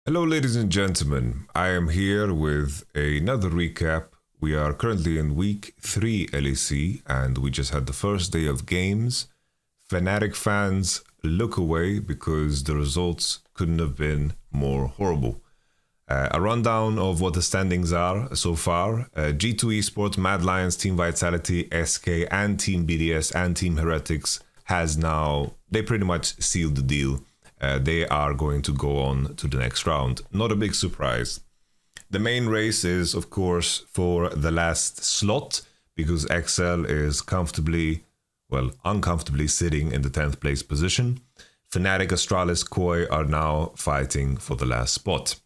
Hello, ladies and gentlemen. I am here with another recap. We are currently in week 3 LEC, and we just had the first day of games. Fnatic fans look away because the results couldn't have been more horrible. A rundown of what the standings are so far. G2 Esports, Mad Lions, Team Vitality, SK, and Team BDS and Team Heretics they pretty much sealed the deal. They are going to go on to the next round. Not a big surprise. The main race is, of course, for the last slot, because XL is uncomfortably sitting in the 10th place position. Fnatic, Astralis, Koi are now fighting for the last spot.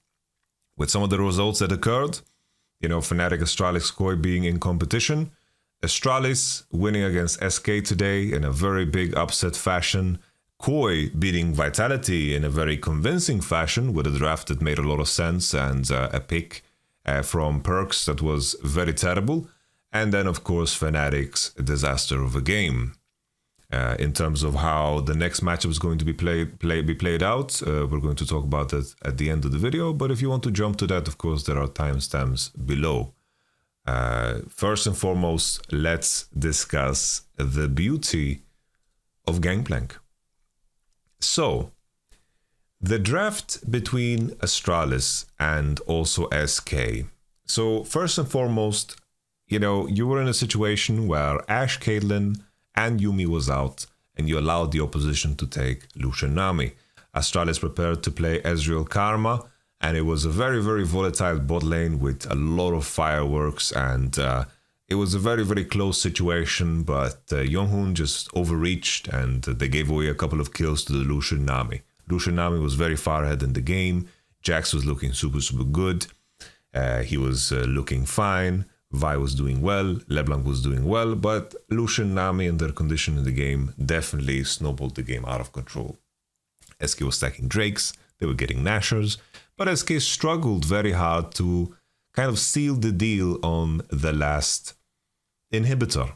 With some of the results that occurred, Fnatic, Astralis, Koi being in competition, Astralis winning against SK today in a very big upset fashion, Koi beating Vitality in a very convincing fashion with a draft that made a lot of sense and a pick from Perks that was very terrible. And then, of course, Fnatic's disaster of a game. In terms of how the next matchup is going to be played out, we're going to talk about that at the end of the video. But if you want to jump to that, of course, there are timestamps below. First and foremost, let's discuss the beauty of Gangplank. So, the draft between Astralis and also SK. So, first and foremost, you were in a situation where Ashe, Caitlyn, and Yuumi was out, and you allowed the opposition to take Lucian Nami. Astralis prepared to play Ezreal Karma, and it was a very, very volatile bot lane with a lot of fireworks, and it was a very, very close situation, but Yonghoon just overreached and they gave away a couple of kills to the Lucian Nami. Lucian Nami was very far ahead in the game. Jax was looking super, super good. He was looking fine. Vi was doing well. LeBlanc was doing well, but Lucian Nami and their condition in the game definitely snowballed the game out of control. SK was stacking Drakes. They were getting Nashers, but SK struggled very hard to kind of seal the deal on the last inhibitor.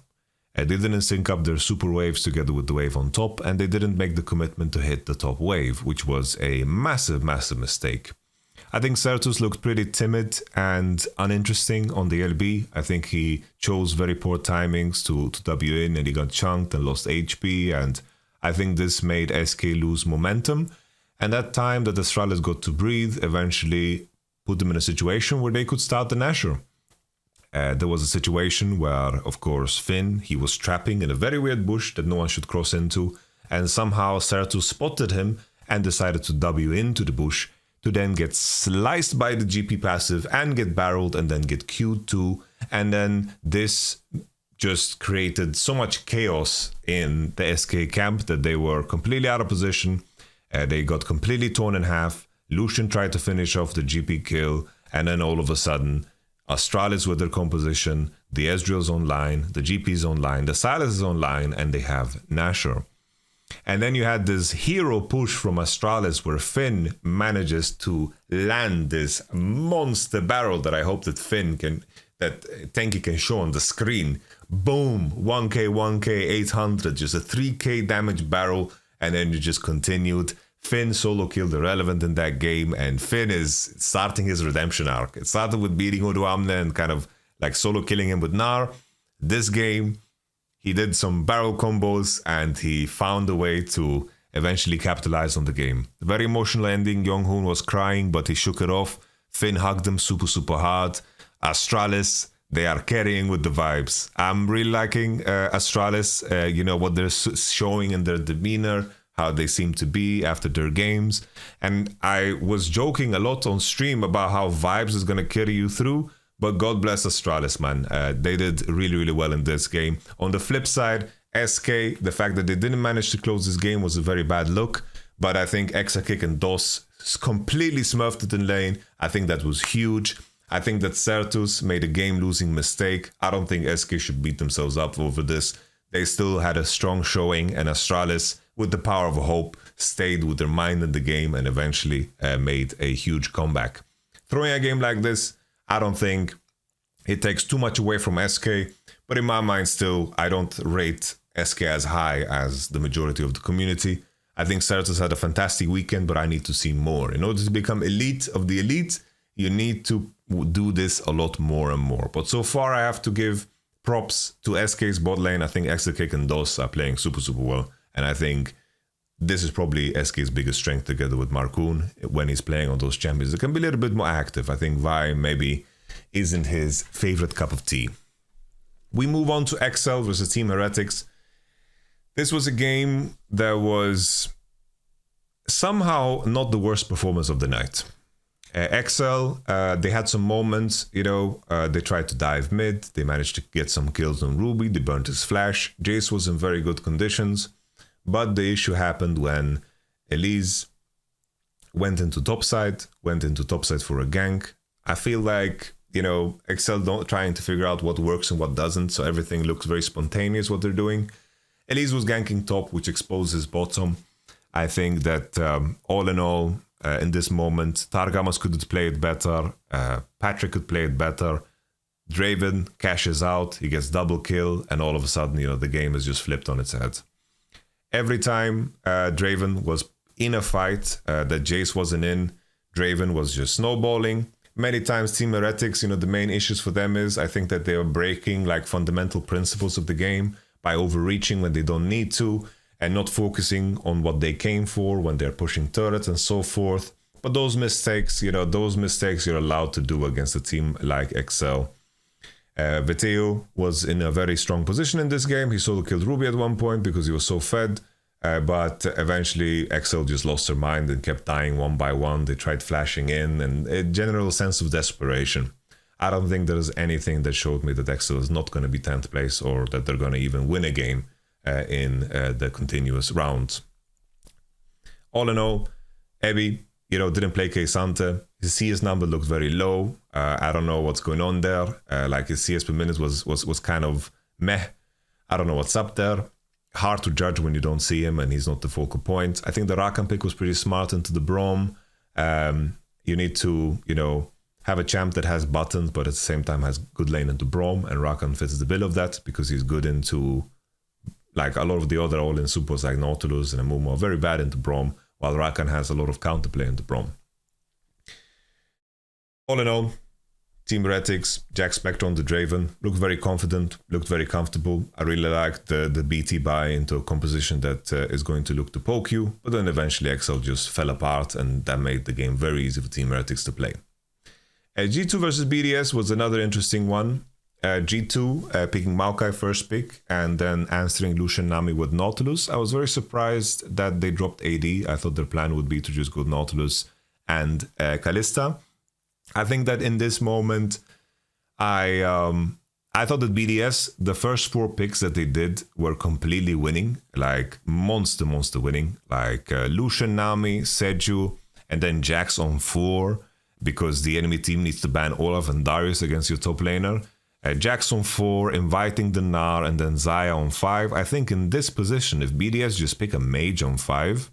They didn't sync up their super waves together with the wave on top, and they didn't make the commitment to hit the top wave, which was a massive, massive mistake. I think Certus looked pretty timid and uninteresting on the LB. I think he chose very poor timings to W in, and he got chunked and lost HP, and I think this made SK lose momentum. And that time that Astralis got to breathe eventually put them in a situation where they could start the Nasher. There was a situation where, of course, Finn, he was trapping in a very weird bush that no one should cross into, and somehow Certus spotted him and decided to W into the bush to then get sliced by the GP passive and get barreled and then get Q'd too, and then this just created so much chaos in the SK camp that they were completely out of position. They got completely torn in half. Lucian tried to finish off the GP kill, and then all of a sudden, Astralis with their composition, the Ezreal's online, the GP's online, the Sylas is online, and they have Nasher. And then you had this hero push from Astralis where Finn manages to land this monster barrel that I hope that tenki can show on the screen. Boom, 1k, 1k, 800, just a 3k damage barrel, and then you just continued. Finn solo killed Irrelevant in that game, and Finn is starting his redemption arc. It started with beating Odoamne and kind of like solo killing him with Gnar. This game, he did some barrel combos and he found a way to eventually capitalize on the game. Very emotional ending. Yonghoon was crying, but he shook it off. Finn hugged him super, super hard. Astralis, they are carrying with the vibes. I'm really liking Astralis, what they're showing in their demeanor, how they seem to be after their games. And I was joking a lot on stream about how vibes is going to carry you through, but God bless Astralis, man. They did really, really well in this game. On the flip side, SK, the fact that they didn't manage to close this game was a very bad look, but I think Exakick and DOS completely smurfed it in lane. I think that was huge. I think that Certus made a game-losing mistake. I don't think SK should beat themselves up over this. They still had a strong showing, and Astralis, with the power of hope, stayed with their mind in the game and eventually made a huge comeback. Throwing a game like this, I don't think it takes too much away from SK, but in my mind still, I don't rate SK as high as the majority of the community. I think Certus had a fantastic weekend, but I need to see more. In order to become elite of the elite, you need to do this a lot more and more. But so far, I have to give props to SK's bot lane. I think XLK and DOS are playing super, super well. And I think this is probably SK's biggest strength together with Marcoon when he's playing on those champions. It can be a little bit more active. I think Vi maybe isn't his favorite cup of tea. We move on to XL versus Team Heretics. This was a game that was somehow not the worst performance of the night. XL, they had some moments, they tried to dive mid, they managed to get some kills on Ruby, they burnt his flash. Jace was in very good conditions, but the issue happened when Elise went into topside for a gank. I feel like, XL trying to figure out what works and what doesn't, so everything looks very spontaneous what they're doing. Elise was ganking top, which exposes bottom. I think that all in all, in this moment, Targamas could play it better. Patrick could play it better. Draven cashes out, he gets double kill, and all of a sudden, the game is just flipped on its head. Every time Draven was in a fight that Jace wasn't in, Draven was just snowballing. Many times Team Heretics, the main issues for them is I think that they are breaking like fundamental principles of the game by overreaching when they don't need to and not focusing on what they came for when they're pushing turrets and so forth. But those mistakes, you're allowed to do against a team like XL. Veteo was in a very strong position in this game. He solo killed Ruby at one point because he was so fed. But eventually XL just lost their mind and kept dying one by one. They tried flashing in and a general sense of desperation. I don't think there's anything that showed me that XL is not going to be 10th place or that they're going to even win a game in the continuous rounds. All in all, Ebby, didn't play K-Sante. His CS number looked very low. I don't know what's going on there. Like his CS per minute was kind of meh. I don't know what's up there. Hard to judge when you don't see him and he's not the focal point. I think the Rakan pick was pretty smart into the Braum. You need to, have a champ that has buttons, but at the same time has good lane into Braum, and Rakan fits the bill of that because he's good into, like a lot of the other all-in supers like Nautilus and Amumu are very bad into Braum, while Rakan has a lot of counterplay into Braum. All in all, Team Heretics, Jack Spectre on the Draven, looked very confident, looked very comfortable. I really liked the BT buy into a composition that is going to look to poke you, but then eventually XL just fell apart and that made the game very easy for Team Heretics to play. G2 versus BDS was another interesting one. G2 picking Maokai first pick and then answering Lucian Nami with Nautilus. I was very surprised that they dropped AD. I thought their plan would be to just go Nautilus and Kalista. I think that in this moment, I thought that BDS, the first 4 picks that they did were completely winning, like monster winning, like Lucian, Nami, Seju, and then Jax on 4, because the enemy team needs to ban Olaf and Darius against your top laner. Jax on 4, inviting the Gnar, and then Xayah on 5. I think in this position, if BDS just pick a mage on 5,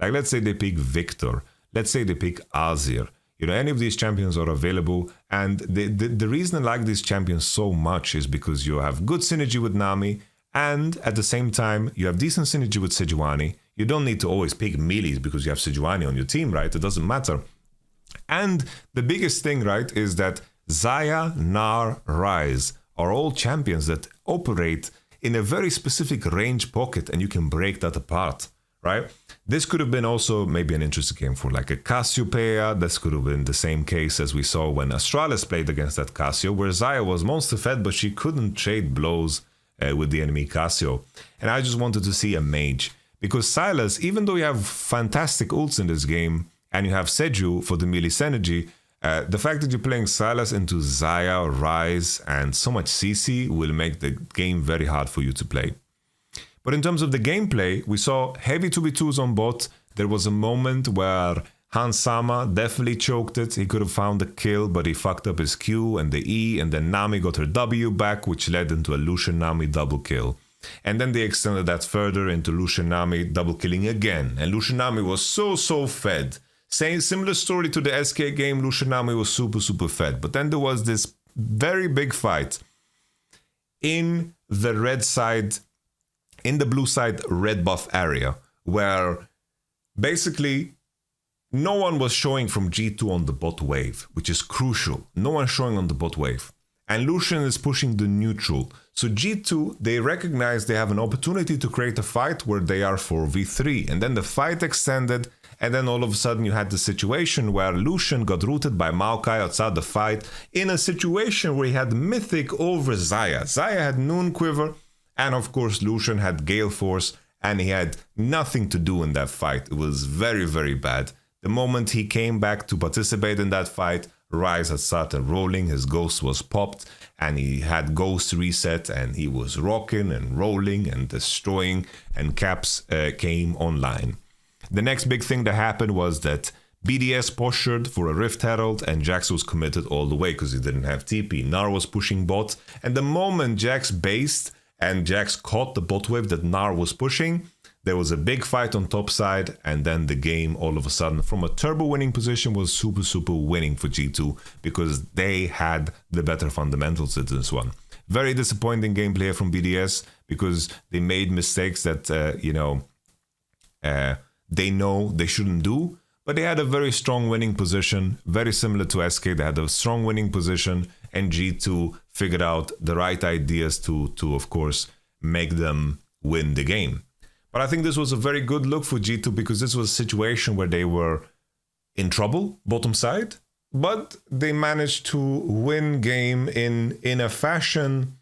like let's say they pick Victor, let's say they pick Azir, any of these champions are available, and the reason I like these champions so much is because you have good synergy with Nami, and at the same time, you have decent synergy with Sejuani. You don't need to always pick melees because you have Sejuani on your team, right? It doesn't matter. And the biggest thing, right, is that Xayah, Gnar, Ryze are all champions that operate in a very specific range pocket, and you can break that apart, right? This could have been also maybe an interesting game for like a Cassiopeia. This could have been the same case as we saw when Astralis played against that Cassio, where Xayah was monster fed, but she couldn't trade blows with the enemy Cassio. And I just wanted to see a mage, because Sylas, even though you have fantastic ults in this game, and you have Seju for the melee synergy, the fact that you're playing Sylas into Xayah, Ryze, and so much CC will make the game very hard for you to play. But in terms of the gameplay, we saw heavy 2v2s on bot. There was a moment where Hans Sama definitely choked it. He could have found the kill, but he fucked up his Q and the E, and then Nami got her W back, which led into a Lucian Nami double kill. And then they extended that further into Lucian Nami double killing again. And Lucian Nami was so fed. Same similar story to the SK game, Lucian Nami was super fed. But then there was this very big fight in the red side, in the blue side red buff area, where basically, no one was showing from G2 on the bot wave, which is crucial. No one showing on the bot wave. And Lucian is pushing the neutral. So G2, they recognize they have an opportunity to create a fight where they are 4v3. And then the fight extended. And then all of a sudden you had the situation where Lucian got rooted by Maokai outside the fight in a situation where he had Mythic over Xayah. Xayah had Noon Quiver, and of course Lucian had Gale Force, and he had nothing to do in that fight. It was very, very bad. The moment he came back to participate in that fight, Ryze had started rolling, his ghost was popped, and he had ghost reset, and he was rocking and rolling and destroying, and Caps came online. The next big thing that happened was that BDS postured for a Rift Herald, and Jax was committed all the way because he didn't have TP. Gnar was pushing bot, and the moment Jax based and Jax caught the bot wave that Gnar was pushing, there was a big fight on top side, and then the game all of a sudden from a turbo winning position was super winning for G2 because they had the better fundamentals in this one. Very disappointing gameplay from BDS because they made mistakes that, they know they shouldn't do, but they had a very strong winning position, very similar to SK. They had a strong winning position, and G2 figured out the right ideas to of course, make them win the game. But I think this was a very good look for G2 because this was a situation where they were in trouble, bottom side, but they managed to win game in a fashion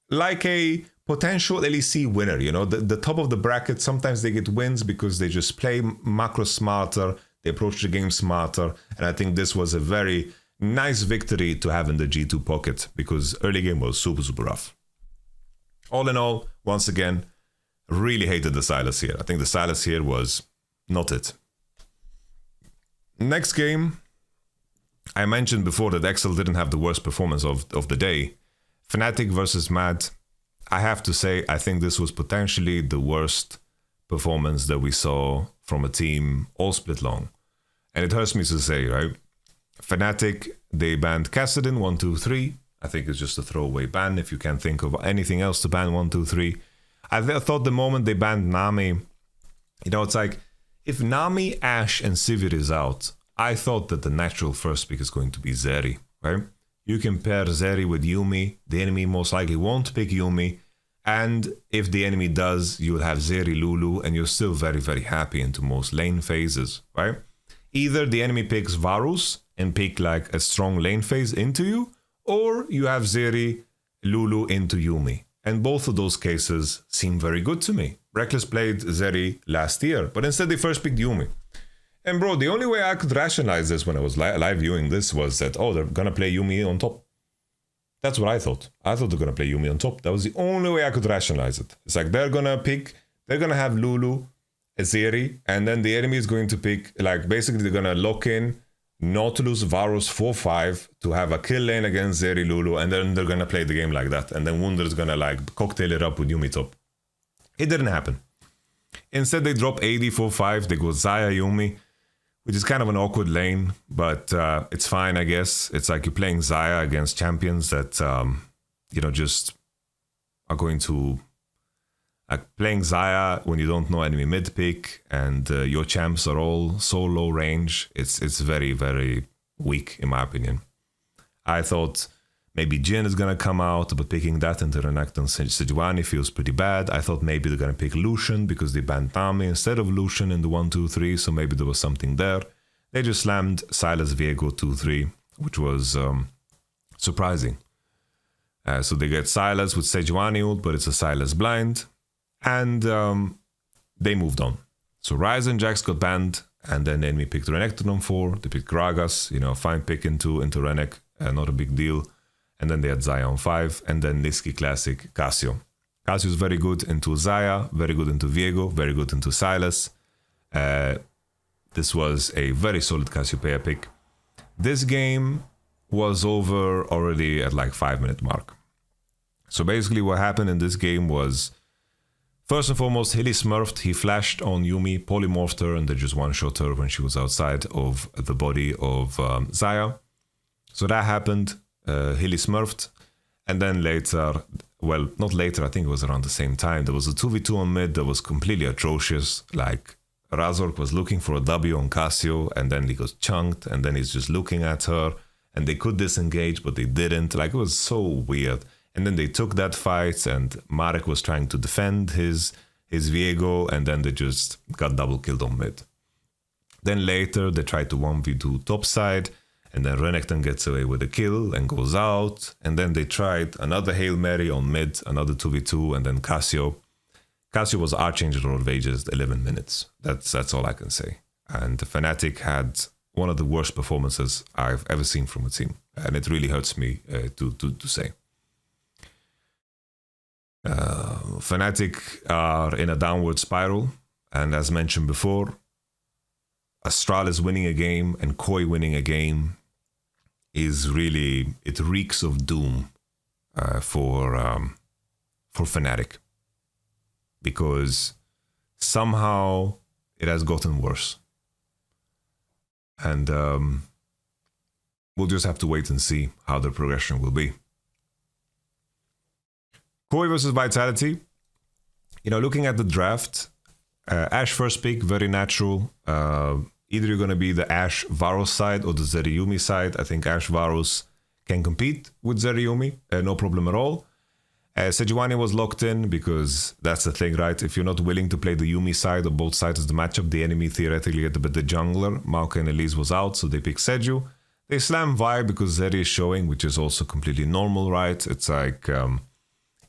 like a potential LEC winner. You know, the top of the bracket, sometimes they get wins because they just play macro smarter, they approach the game smarter, and I think this was a very nice victory to have in the G2 pocket because early game was super rough. All in all, once again, really hated the Sylas here. I think the Sylas here was not it. Next game, I mentioned before that Excel didn't have the worst performance of the day. Fnatic versus Mad. I have to say, I think this was potentially the worst performance that we saw from a team all split long. And it hurts me to say, right? Fnatic, they banned Kassadin 1, 2, 3. I think it's just a throwaway ban if you can't think of anything else to ban 1, 2, 3. I thought the moment they banned Nami, it's like, if Nami, Ashe, and Sivir is out, I thought that the natural first pick is going to be Zeri, right? You can pair Zeri with Yuumi, the enemy most likely won't pick Yuumi, and if the enemy does, you'll have Zeri, Lulu, and you're still very happy into most lane phases, right? Either the enemy picks Varus and pick like a strong lane phase into you, or you have Zeri, Lulu into Yuumi. And both of those cases seem very good to me. Reckless played Zeri last year, but instead they first picked Yuumi. And bro, the only way I could rationalize this when I was live viewing this was that, oh, they're gonna play Yuumi on top. That's what I thought. I thought they're gonna play Yuumi on top. That was the only way I could rationalize it. It's like they're gonna have Lulu, Zeri, and then the enemy is going to pick, like basically they're gonna lock in Nautilus, Varus 4-5 to have a kill lane against Zeri, Lulu, and then they're gonna play the game like that. And then Wunder's gonna like cocktail it up with Yuumi top. It didn't happen. Instead they drop AD 4-5, they go Xayah, Yuumi, which is kind of an awkward lane, but it's fine, I guess. It's like you're playing Xayah against champions that, just are going to... playing Xayah when you don't know enemy mid pick and your champs are all so low range, it's very weak in my opinion. I thought maybe Jhin is going to come out, but picking that into Renekton Sejuani feels pretty bad. I thought maybe they're going to pick Lucian because they banned Nami instead of Lucian in the 1, 2, 3, so maybe there was something there. They just slammed Sylas Viego 2-3, which was surprising. So they get Sylas with Sejuani ult, but it's a Sylas blind, and they moved on. So Ryze and Jax got banned, and then enemy picked Renekton on 4, they picked Gragas, fine pick into Renek, not a big deal. And then they had Xayah on 5, and then Niski Classic Cassio. Cassio's very good into Xayah, very good into Viego, very good into Sylas. This was a very solid Cassiopeia pick. This game was over already at like 5-minute mark. So basically what happened in this game was, first and foremost, Hilly smurfed, he flashed on Yuumi, polymorphed her, and they just one-shot her when she was outside of the body of Xayah. So that happened. Hilly smurfed, and then later, well, not later, I think it was around the same time, there was a 2v2 on mid that was completely atrocious, like Razork was looking for a W on Cassio, and then he got chunked, and then he's just looking at her, and they could disengage, but they didn't. Like, it was so weird. And then they took that fight, and Marek was trying to defend his Viego, and then they just got double killed on mid. Then later, they tried to 1v2 topside, and then Renekton gets away with a kill and goes out. And then they tried another Hail Mary on mid, another 2v2, and then Cassio was Archangel of Ages 11 minutes. That's all I can say. And Fnatic had one of the worst performances I've ever seen from a team. And it really hurts me to say. Fnatic are in a downward spiral. And as mentioned before, Astralis winning a game and Koi winning a game is really, it reeks of doom for Fnatic. Because somehow it has gotten worse. And we'll just have to wait and see how the progression will be. Koi versus Vitality. You know, looking at the draft, Ashe first pick, very natural. Either you're going to be the Ashe Varus side or the Zeriyumi side. I think Ashe Varus can compete with Zeriyumi, no problem at all. Sejuani was locked in because that's the thing, right? If you're not willing to play the Yumi side or both sides of the matchup, the enemy theoretically get a bit the jungler. Maokai and Elise was out, so they pick Seju. They slam Vi because Zeri is showing, which is also completely normal, right? It's like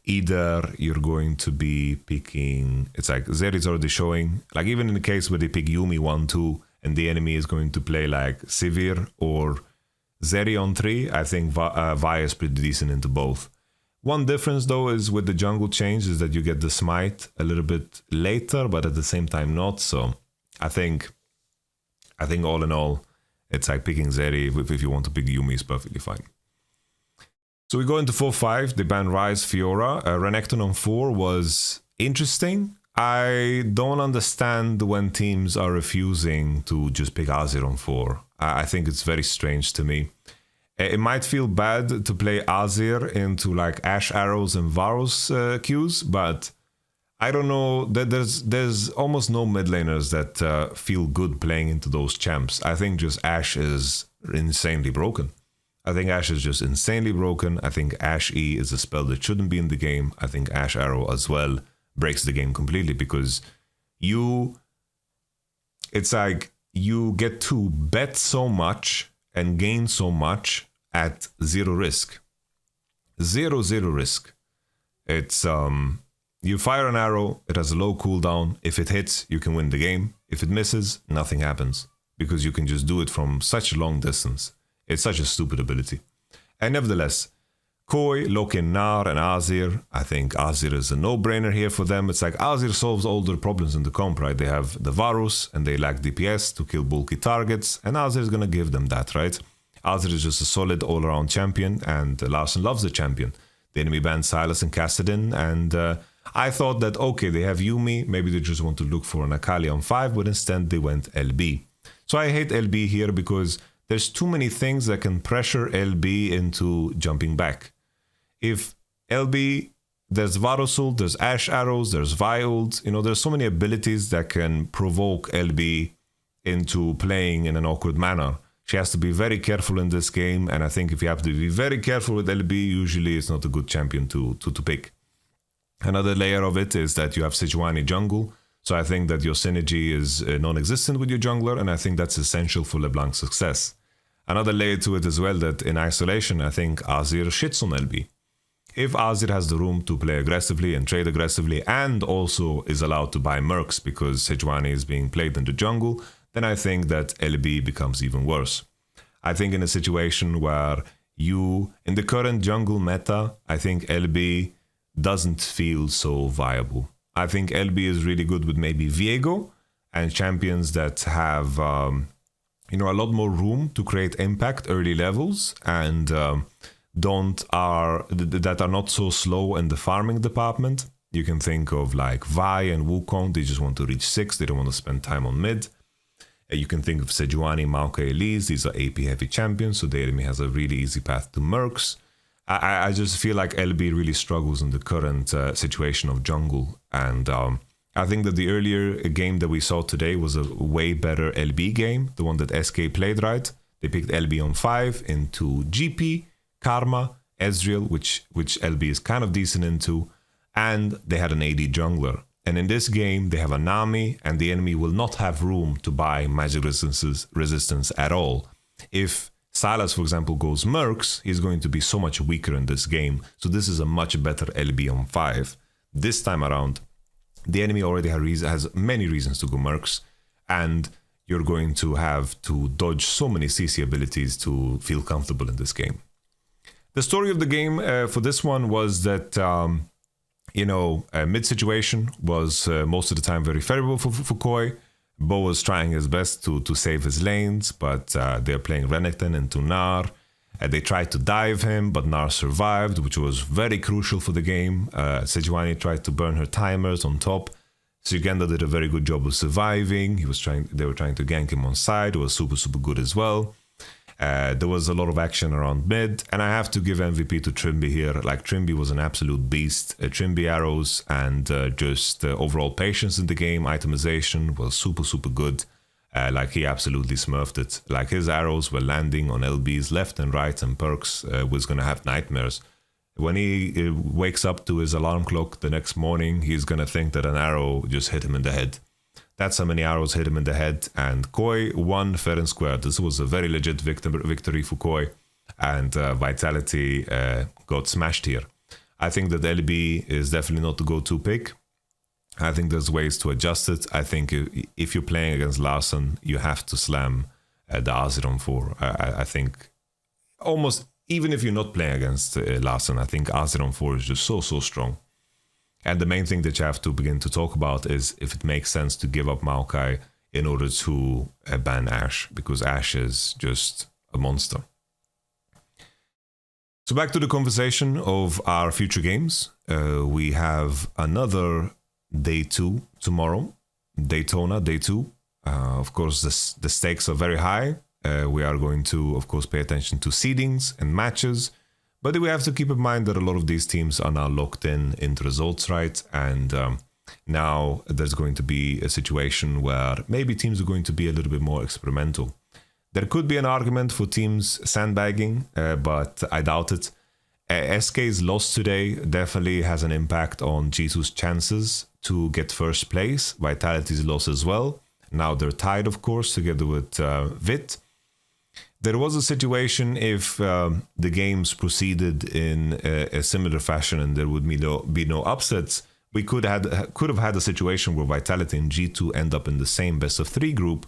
either you're going to be picking... It's like Zeri's already showing. Like even in the case where they pick Yumi 1-2 and the enemy is going to play like Sivir or Zeri on 3, I think Vi is pretty decent into both. One difference though is with the jungle change is that you get the smite a little bit later, but at the same time not. So I think all in all, it's like picking Zeri if you want to pick Yumi is perfectly fine. So we go into 4-5. They ban Ryze, Fiora. Renekton on 4 was interesting. I don't understand when teams are refusing to just pick Azir on 4. I think it's very strange to me. It might feel bad to play Azir into like Ashe Arrows and Varus queues, but I don't know. There's almost no mid laners that feel good playing into those champs. I think just Ashe is insanely broken. I think Ashe is just insanely broken. I think Ashe E is a spell that shouldn't be in the game. I think Ashe Arrow as well breaks the game completely because it's like you get to bet so much and gain so much at zero risk. Zero risk. It's you fire an arrow, it has a low cooldown. If it hits, you can win the game. If it misses, nothing happens because you can just do it from such a long distance. It's such a stupid ability. And nevertheless, Koi, Loki, Nar, and Azir. I think Azir is a no-brainer here for them. It's like Azir solves all their problems in the comp, right? They have the Varus, and they lack DPS to kill bulky targets, and Azir is going to give them that, right? Azir is just a solid all-around champion, and Larson loves the champion. The enemy banned Sylas and Kassadin, and I thought that, okay, they have Yumi, maybe they just want to look for an Akali on 5, but instead they went LB. So I hate LB here because there's too many things that can pressure LB into jumping back. If LB, there's Varusul, there's Ashe Arrows, there's Violed, you know, there's so many abilities that can provoke LB into playing in an awkward manner. She has to be very careful in this game, and I think if you have to be very careful with LB, usually it's not a good champion to pick. Another layer of it is that you have Sejuani jungle, so I think that your synergy is non-existent with your jungler, and I think that's essential for LeBlanc's success. Another layer to it as well, that in isolation, I think Azir shits on LB. If Azir has the room to play aggressively and trade aggressively and also is allowed to buy mercs because Sejuani is being played in the jungle, then I think that LB becomes even worse. I think in a situation where in the current jungle meta, I think LB doesn't feel so viable. I think LB is really good with maybe Viego and champions that have a lot more room to create impact early levels and that are not so slow in the farming department. You can think of like Vi and Wukong, they just want to reach 6, they don't want to spend time on mid. You can think of Sejuani, Maokai, Elise, these are AP heavy champions, so the enemy has a really easy path to mercs. I just feel like LB really struggles in the current situation of jungle, and I I think that the earlier game that we saw today was a way better LB game, the one that SK played, right? They picked LB on 5 into GP, Karma, Ezreal, which LB is kind of decent into, and they had an AD jungler. And in this game, they have a Nami, and the enemy will not have room to buy magic resistance at all. If Sylas, for example, goes Mercs, he's going to be so much weaker in this game. So this is a much better LB on 5. This time around, the enemy already has many reasons to go Mercs, and you're going to have to dodge so many CC abilities to feel comfortable in this game. The story of the game for this one was that, mid situation was most of the time very favorable for Koi. Bo was trying his best to save his lanes, but they're playing Renekton into Gnar. They tried to dive him, but Gnar survived, which was very crucial for the game. Sejuani tried to burn her timers on top. Sugenda did a very good job of surviving. They were trying to gank him on side. It was super, super good as well. There was a lot of action around mid, and I have to give MVP to Trimby here. Like, Trimby was an absolute beast. Trimby arrows and just overall patience in the game, itemization was super, super good. Like, he absolutely smurfed it. Like, his arrows were landing on LBs left and right, and Perks was going to have nightmares. When he wakes up to his alarm clock the next morning, he's going to think that an arrow just hit him in the head. That's how many arrows hit him in the head, and Koi won fair and square. This was a very legit victory for Koi, and Vitality got smashed here. I think that LB is definitely not the go-to pick. I think there's ways to adjust it. I think if you're playing against Larson, you have to slam the Azeron 4. I think almost, even if you're not playing against Larson, I think Azeron 4 is just so strong. And the main thing that you have to begin to talk about is if it makes sense to give up Maokai in order to ban Ashe, because Ashe is just a monster. So back to the conversation of our future games. We have another Day 2 tomorrow, Daytona Day 2. Of course, the stakes are very high. We are going to, of course, pay attention to seedings and matches. But we have to keep in mind that a lot of these teams are now locked into results, right? And now there's going to be a situation where maybe teams are going to be a little bit more experimental. There could be an argument for teams sandbagging, but I doubt it. SK's loss today definitely has an impact on G2's chances to get first place. Vitality's loss as well. Now they're tied, of course, together with Vit. There was a situation if the games proceeded in a similar fashion and there would be no upsets, we could have had a situation where Vitality and G2 end up in the same best of 3 group,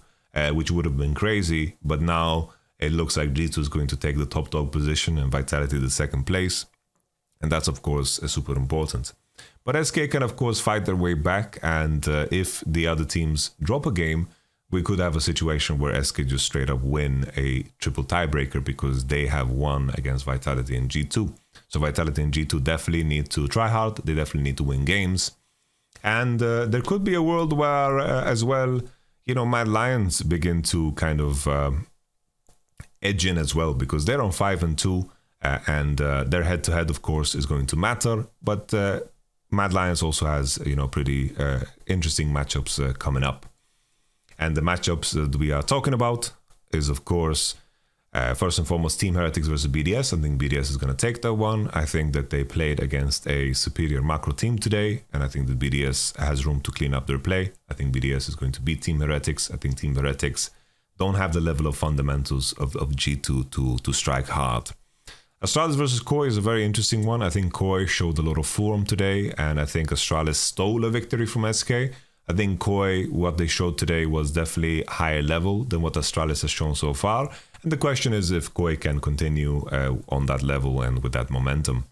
which would have been crazy. But now it looks like G2 is going to take the top dog position and Vitality the second place. And that's, of course, super important. But SK can, of course, fight their way back. And if the other teams drop a game, we could have a situation where SK just straight up win a triple tiebreaker because they have won against Vitality and G2. So Vitality and G2 definitely need to try hard. They definitely need to win games. And there could be a world where, as well, Mad Lions begin to kind of edge in as well, because they're on 5-2, and their head-to-head, of course, is going to matter. But Mad Lions also has, pretty interesting matchups coming up. And the matchups that we are talking about is, of course, first and foremost, Team Heretics versus BDS. I think BDS is going to take that one. I think that they played against a superior macro team today, and I think that BDS has room to clean up their play. I think BDS is going to beat Team Heretics. I think Team Heretics don't have the level of fundamentals of G2 to strike hard. Astralis versus Koi is a very interesting one. I think Koi showed a lot of form today, and I think Astralis stole a victory from SK. I think Koi, what they showed today was definitely higher level than what Astralis has shown so far. And the question is if Koi can continue on that level and with that momentum.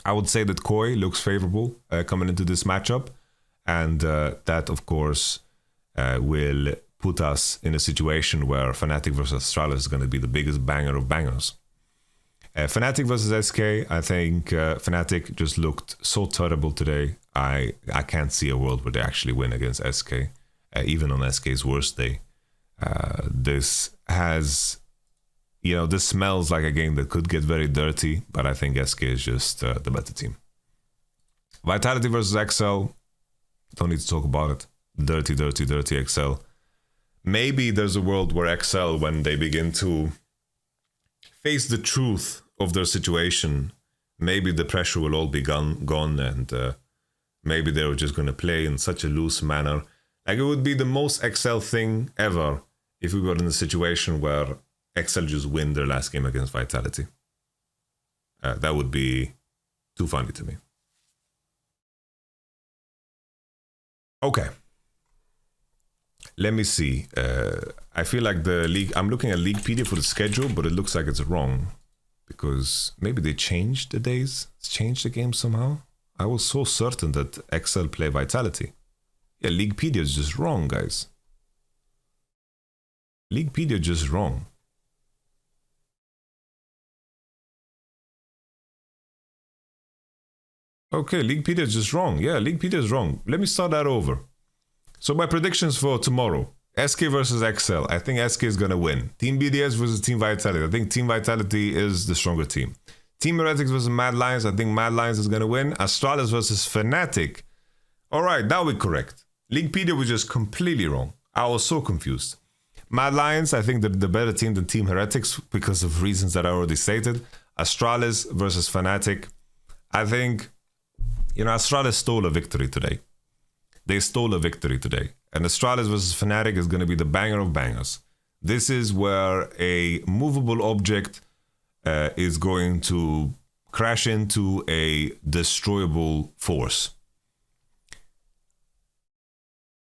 I would say that Koi looks favorable coming into this matchup. And that, of course, will put us in a situation where Fnatic versus Astralis is going to be the biggest banger of bangers. Fnatic versus SK, I think Fnatic just looked so terrible today. I can't see a world where they actually win against SK, even on SK's worst day. This smells like a game that could get very dirty, but I think SK is just the better team. Vitality versus XL, Don't need to talk about it. Dirty, dirty, dirty XL. Maybe there's a world where XL, when they begin to face the truth of their situation, maybe the pressure will all be gone, and maybe they're just going to play in such a loose manner. Like, it would be the most XL thing ever if we got in a situation where XL just win their last game against Vitality. That would be too funny to me. Okay. Let me see. I feel like the league... I'm looking at Leaguepedia for the schedule, but it looks like it's wrong. Because maybe they changed the days? Changed the game somehow? I was so certain that XL play Vitality. Yeah, Leaguepedia is just wrong, guys. Leaguepedia is just wrong. Okay, Leaguepedia is just wrong. Yeah, Leaguepedia is wrong. Let me start that over. So my predictions for tomorrow. SK versus XL. I think SK is going to win. Team BDS versus Team Vitality. I think Team Vitality is the stronger team. Team Heretics versus Mad Lions. I think Mad Lions is going to win. Astralis versus Fnatic. Alright, now we're correct. Leaguepedia was just completely wrong. I was so confused. Mad Lions, I think they're the better team than Team Heretics because of reasons that I already stated. Astralis versus Fnatic. I think, you know, Astralis stole a victory today. They stole a victory today. And Astralis versus Fnatic is going to be the banger of bangers. This is where a movable object is going to crash into a destroyable force.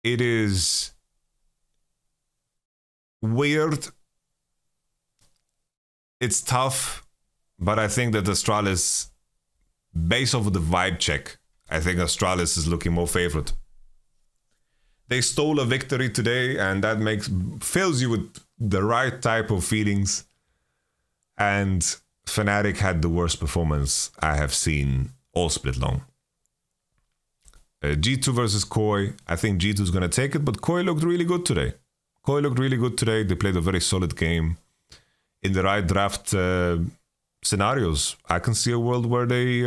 It is weird. It's tough. But I think that Astralis, based off of the vibe check, I think Astralis is looking more favored. They stole a victory today, and that fills you with the right type of feelings. And Fnatic had the worst performance I have seen all split long. G2 versus Koi. I think G2 is going to take it, but Koi looked really good today. Koi looked really good today. They played a very solid game. In the right draft scenarios, I can see a world where they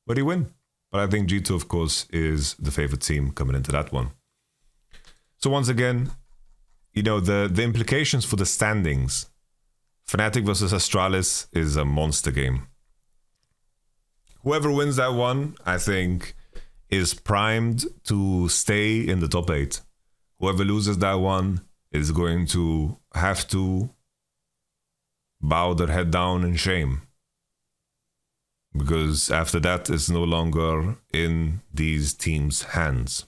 win. But I think G2, of course, is the favorite team coming into that one. So once again, you know, the implications for the standings. Fnatic versus Astralis is a monster game. Whoever wins that one, I think, is primed to stay in the top 8. Whoever loses that one is going to have to bow their head down in shame. Because after that, it's no longer in these teams' hands.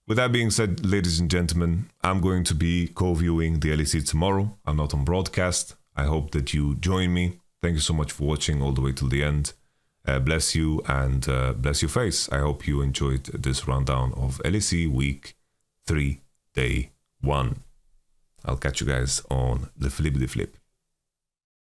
With that being said, ladies and gentlemen, I'm going to be co-viewing the LEC tomorrow. I'm not on broadcast. I hope that you join me. Thank you so much for watching all the way till the end. Bless you and bless your face. I hope you enjoyed this rundown of LEC Week 3, Day 1. I'll catch you guys on the Flippity Flip.